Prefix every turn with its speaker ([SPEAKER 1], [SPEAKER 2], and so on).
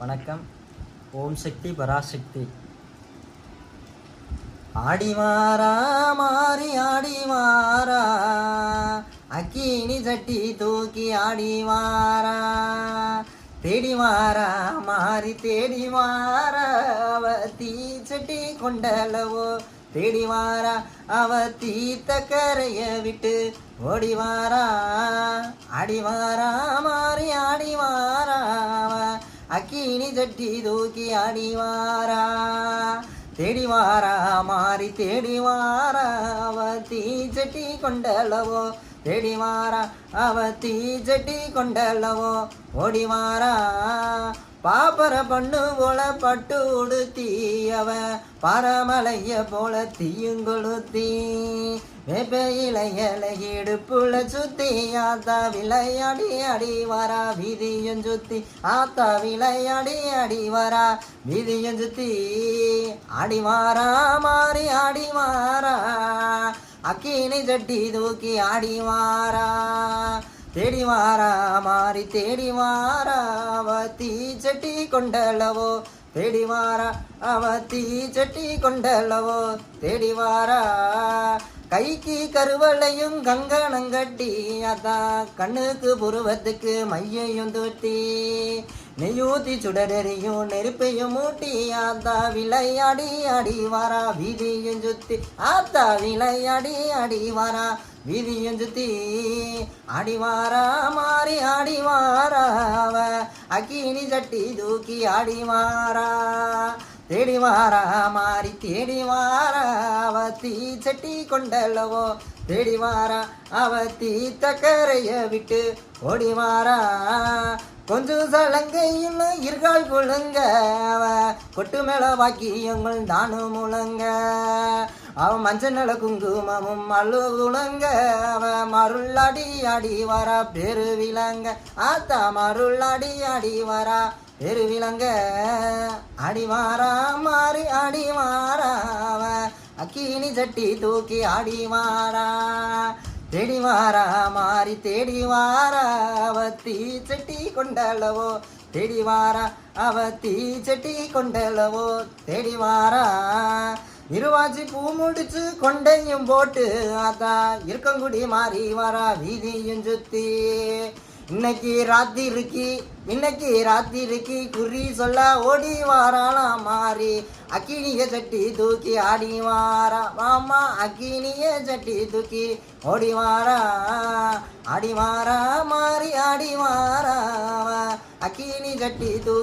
[SPEAKER 1] வணக்கம். ஓம் சக்தி பராசக்தி. ஆடிவாரா மாறி ஆடிவாரா, அக்கினி சட்டி தூக்கி ஆடிவாரா, தேடிவாரா மாறி தேடிவாரா, அவ தீச்சட்டி கொண்டளவோ தேடிவாரா, அவ தீத்த கரைய விட்டு ஓடிவாரா, ஆடிவாரா மாறி ஆடிவாரா, அக்கினி சட்டி தூக்கி ஆடிவாரா, தேடிவாரா மாறி தேடிவாரா, அவ தீச்சட்டி கொண்டளவோ தேடிவாரா, அவ தீச்சட்டி கொண்டளவோ ஓடிவாரா, பாப்பர பண்ணு போல பட்டு உடுத்தி அவ பரமலைய போல தீயுங்கொளுத்தி, வேப்ப இலையல இடுப்புல சுத்தி, ஆத்தா விளையாடி அடி வரா வீதியும் சுத்தி, ஆத்தா விளையாடி அடி வரா வீதியும் சுத்தி, ஆடிவாரா மாறி ஆடிவாரா, அக்கினி சட்டி தூக்கி ஆடிவாரா, தேடிவாரா மாறி தேடிவாரா, அவ தீச்சட்டி கொண்டளவோ தேடிவாரா, அவ தீச்சட்டி கொண்டளவோ தேடிவாரா, கைக்கு கருவளையும் கங்கணங்கட்டி, அதான் கண்ணுக்கு புருவத்துக்கு மையையும் தூட்டி, நெய்யூத்தி சுடரெறியும் நெருப்பையும் மூட்டி, ஆத்தா விளையாடி அடிவாரா வீதியும் சுத்தி, ஆத்தா விளையாடி அடிவாரா வீதியும் சுத்தி, ஆடிவாரா மாறி ஆடிவாரா, அவ அக்கினி சட்டி தூக்கி ஆடிவாரா, தேடிவாரா மாறி தேடிவாரா, அவ தீச்சட்டி கொண்டளவோ தேடிவாரா, அவ தீத்த கரைய விட்டு ஓடிவாரா, கொஞ்சம் சலங்கையும் இருகால் குழுங்க, அவ கொட்டு மேல வாக்கியங்கள் தானும் முழங்க, அவ மஞ்சள் நல குங்குமமும் அழு குழங்க, அவ மருளாடி ஆடி வரா பெரு விலங்க, ஆத்தா மருளாடி ஆடி வரா பெரு விலங்க, ஆடிவாரா மாறி ஆடிவாரா, அவ அக்கினி சட்டி தூக்கி ஆடிவாரா, தேடிவாரா மாறி தேடிவாரா, அவ தீச்சட்டி கொண்டளவோ தேடிவாரா, அவ தீச்சட்டி கொண்டளவோ தேடிவாரா, இருவாச்சி பூ முடிச்சு கொண்டையும் போட்டு, ஆத்தா இருக்கங்குடி மாறி வரா வீதியும் சுத்தி, இன்னைக்கு ராத்திரிக்கு குறி சொல்ல ஓடி வாராலாம் மாறி, அக்கினிய சட்டி தூக்கி ஆடிவாரா, மாமா அக்கினிய சட்டி தூக்கி ஓடிவாரா, ஆடிவாரா மாறி ஆடிவாரா, அக்கினி சட்டி தூக்கி